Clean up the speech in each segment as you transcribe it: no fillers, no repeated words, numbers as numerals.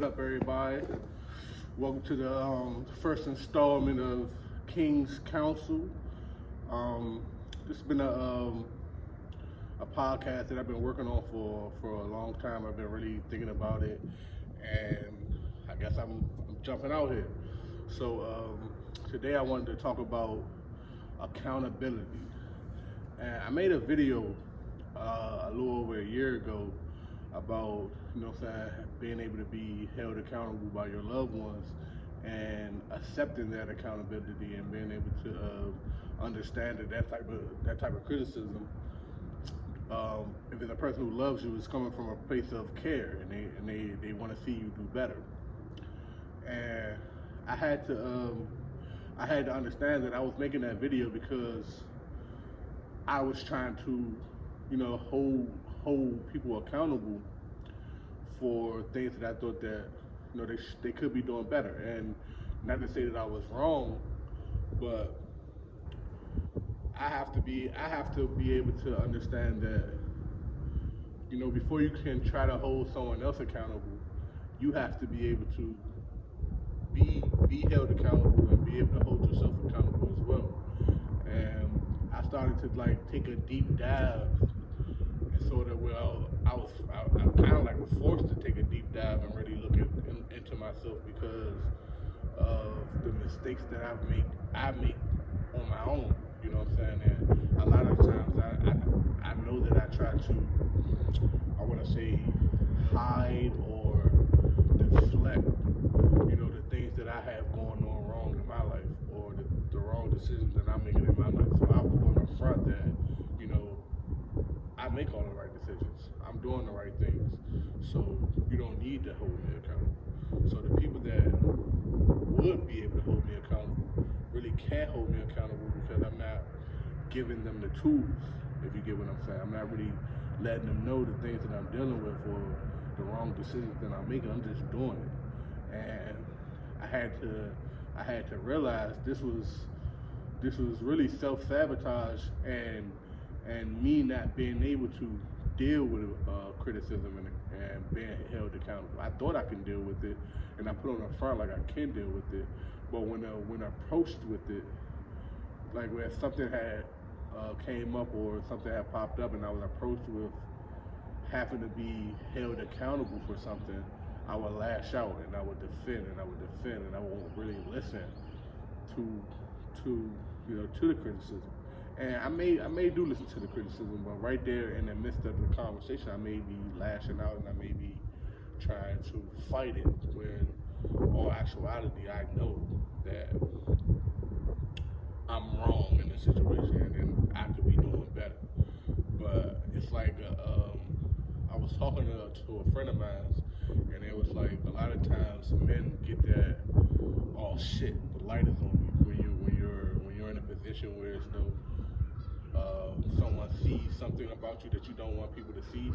up, everybody? Welcome to the first installment of King's Council. This has been a podcast that I've been working on for a long time. I've been really thinking about it, and I guess I'm jumping out here. So today I wanted to talk about accountability. And I made a video a little over a year ago about, being able to be held accountable by your loved ones and accepting that accountability and being able to understand that type of criticism, if it's a person who loves you, is coming from a place of care and they want to see you do better. And I had to understand that I was making that video because I was trying to, hold people accountable for things that I thought that, they could be doing better. And not to say that I was wrong, but I have to be able to understand that, before you can try to hold someone else accountable, you have to be able to be held accountable and be able to hold yourself accountable as well. And I started to take a deep dive, and sort of, I kind of was forced to take a deep dive and really look into myself because of the mistakes that I make on my own. You know what I'm saying? And a lot of times I know that I try to, hide or deflect, the things that I have going on wrong in my life, or the wrong decisions that I'm making in my life. So I was on the front that, I make all the right decisions. I'm doing the right things. So you don't need to hold me accountable. So the people that would be able to hold me accountable really can't hold me accountable because I'm not giving them the tools, if you get what I'm saying. I'm not really letting them know the things that I'm dealing with or the wrong decisions that I'm making. I'm just doing it. And I had to realize this was really self-sabotage and me not being able to deal with criticism and being held accountable. I thought I could deal with it, and I put on the front like I can deal with it. But when approached with it, like where something had came up or something had popped up, and I was approached with having to be held accountable for something, I would lash out and I would defend and I won't really listen to the criticism. And I may do listen to the criticism, but right there in the midst of the conversation, I may be lashing out and I may be trying to fight it, when in actuality I know that I'm wrong in the situation and I could be doing better. But it's like I was talking to a friend of mine, and it was like a lot of times men get that, oh shit, the light is on you when you're in a position where it's someone sees something about you that you don't want people to see,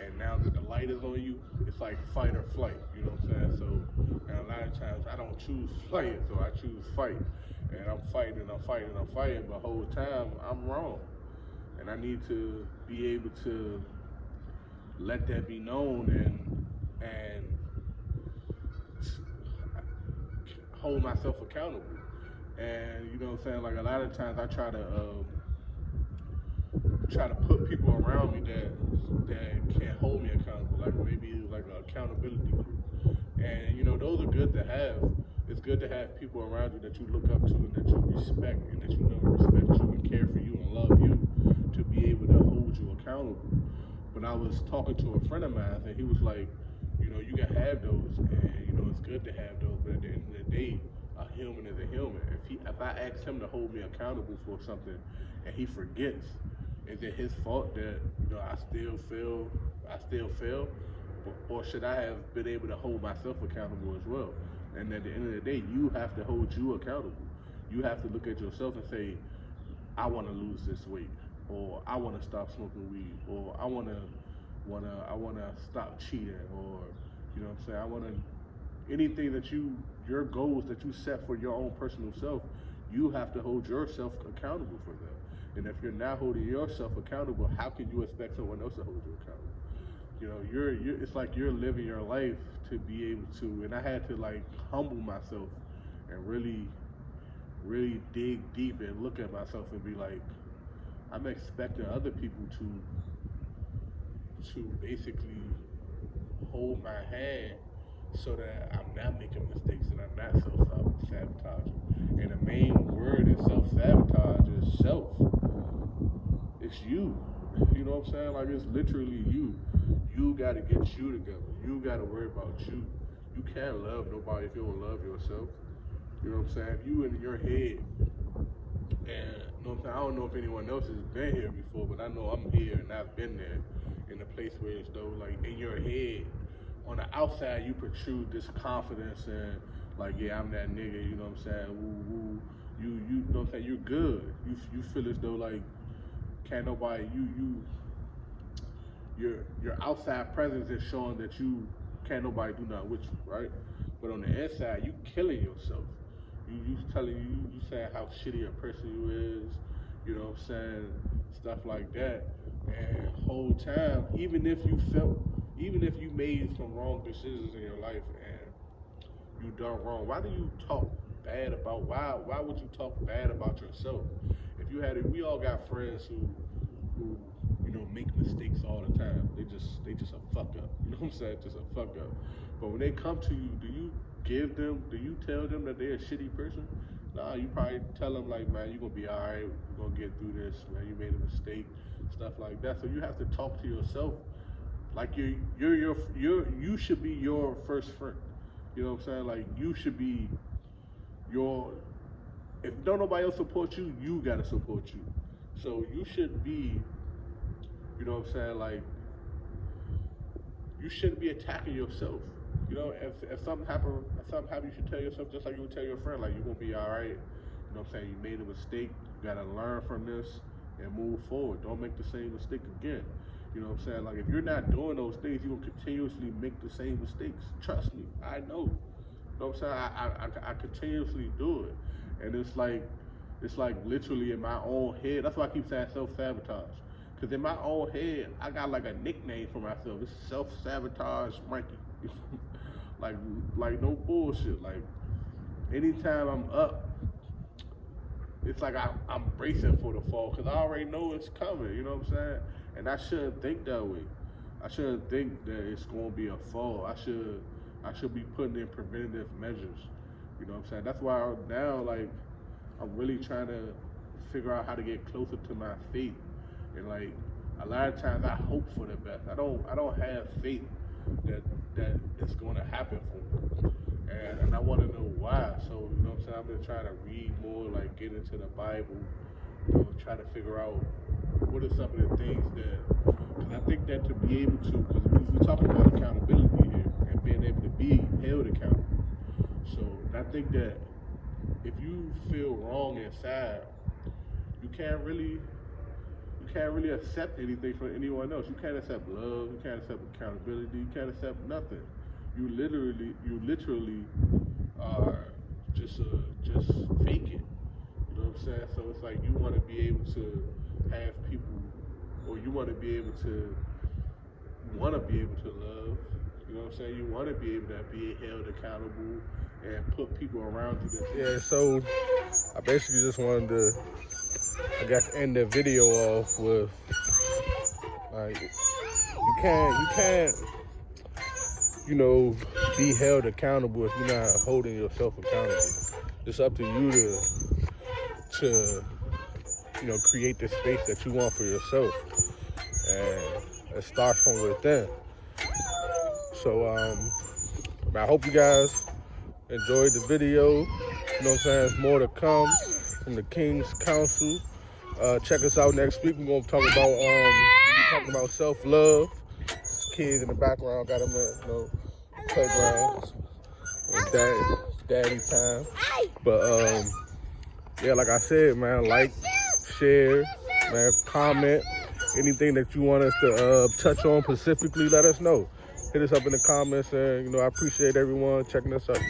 and now that the light is on you, it's like fight or flight, you know what I'm saying? So, and a lot of times I don't choose flight, so I choose fight, and I'm fighting, but the whole time I'm wrong, and I need to be able to let that be known and hold myself accountable. And you know what I'm saying, like a lot of times I try to put people around me that can't hold me accountable, like maybe like an accountability group. And those are good to have. It's good to have people around you that you look up to and that you respect, and that respect you and care for you and love you, to be able to hold you accountable. But I was talking to a friend of mine, and he was like, you can have those, and it's good to have those, but at the end of the day, a human is a human. If I ask him to hold me accountable for something and he forgets, is it his fault that I still fail, or should I have been able to hold myself accountable as well? And at the end of the day, you have to hold you accountable. You have to look at yourself and say, I want to lose this weight, or I want to stop smoking weed, or I want to stop cheating, or you know what I'm saying, I want to, anything that your goals that you set for your own personal self, you have to hold yourself accountable for that. And if you're not holding yourself accountable, how can you expect someone else to hold you accountable? You know, it's like you're living your life to be able to, and I had to like humble myself and really dig deep and look at myself and be like, I'm expecting other people to basically hold my hand so that I'm not making mistakes and I'm not self-sabotaging. And the main word in self-sabotage is self. It's you. You know what I'm saying? Like, it's literally you. You gotta get you together. You gotta worry about you. You can't love nobody if you don't love yourself. You know what I'm saying? If you in your head, and you know what I'm saying? I don't know if anyone else has been here before, but I know I'm here and I've been there in a place where it's though, like, in your head, on the outside, you protrude this confidence and like, yeah, I'm that nigga, you know what I'm saying? Woo, woo. You know what I'm saying? You're good. You feel as though like, can't nobody, your outside presence is showing that you can't nobody do nothing with you, right? But on the inside, you killing yourself. You saying how shitty a person you is, you know what I'm saying, stuff like that. And whole time, even if you made some wrong decisions in your life and you done wrong, why do you talk bad about, why would you talk bad about yourself? If you had it, we all got friends who you know, make mistakes all the time. They just a fuck up. You know what I'm saying? Just a fuck up. But when they come to you, do you tell them that they're a shitty person? Nah, you probably tell them like, man, you're gonna be alright, we're gonna get through this, man, you made a mistake, stuff like that. So you have to talk to yourself like you should be your first friend. You know what I'm saying? Like, you should be if don't nobody else support you, you gotta support you. So you should be, you know what I'm saying, like, you shouldn't be attacking yourself. You know, if something happens, you should tell yourself just like you would tell your friend, like, you're gonna be all right. You know what I'm saying? You made a mistake. You gotta learn from this and move forward. Don't make the same mistake again. You know what I'm saying? Like, if you're not doing those things, you're gonna continuously make the same mistakes. Trust me, I know. You know what I'm saying? I continuously do it. And it's like literally in my own head. That's why I keep saying self-sabotage. Because in my own head, I got like a nickname for myself. It's self-sabotage Mikey. like no bullshit. Like, anytime I'm up, it's like I'm bracing for the fall because I already know it's coming, you know what I'm saying? And I shouldn't think that way. I shouldn't think that it's gonna be a fall. I should be putting in preventative measures. You know what I'm saying? That's why now, like, I'm really trying to figure out how to get closer to my faith. And like, a lot of times I hope for the best. I don't have faith that it's gonna happen for me. And I wanna know why. So, you know what I'm saying? I'm gonna try to read more, like get into the Bible, you know, try to figure out what are some of the things that, because I think that to be able to, because we're talking about accountability here and being able to be held accountable. So I think that if you feel wrong inside, you can't really accept anything from anyone else. You can't accept love, you can't accept accountability, you can't accept nothing. You literally are just faking. You know what I'm saying? So it's like you want to be able to have people, or you want to be able to love. You know what I'm saying? You want to be able to be held accountable and put people around you. Yeah. So I basically just wanted to, I guess, end the video off with, like, you can't, you know, be held accountable if you're not holding yourself accountable. It's up to you to you know, create the space that you want for yourself, and it starts from within. So I hope you guys enjoyed the video. You know what I'm saying? There's more to come from the King's Council. Check us out next week. We're gonna talk about self-love. Kids in the background got them at, you know, playgrounds. Daddy time. But yeah, like I said, man, like, share, man, comment. Anything that you want us to touch on specifically, let us know. Hit us up in the comments, and, you know, I appreciate everyone checking us out.